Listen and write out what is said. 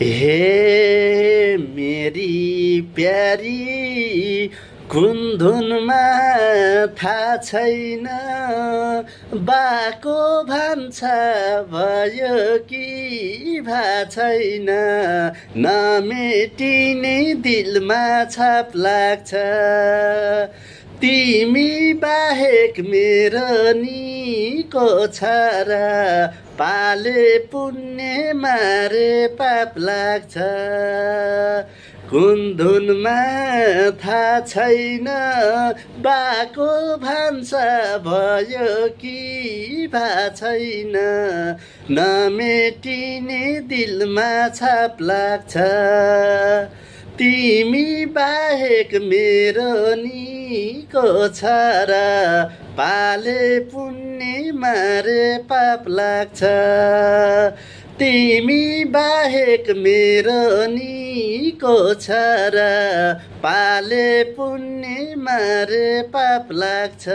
हे मेरी प्यारी कुन धुनमा थाहा छैन बाको भान्सा भयो कि भा छैन नमेटिने दिलमा छाप लाग्छ तिमी बाहेक मेरो निको छ र पाले पुण्य मारे पाप लाग्छ कुन धुनमा थाहा छैन बाको भान्सा भयो कि भा छैन नमेटिने दिलमा छाप लाग्छ तिमी बाहेक मेरो निको छ र पाले पुण्य मारे पाप लाग्छ तिमी बाहेक मेरो निको छ र पाले पुण्य मारे पाप लाग्छ।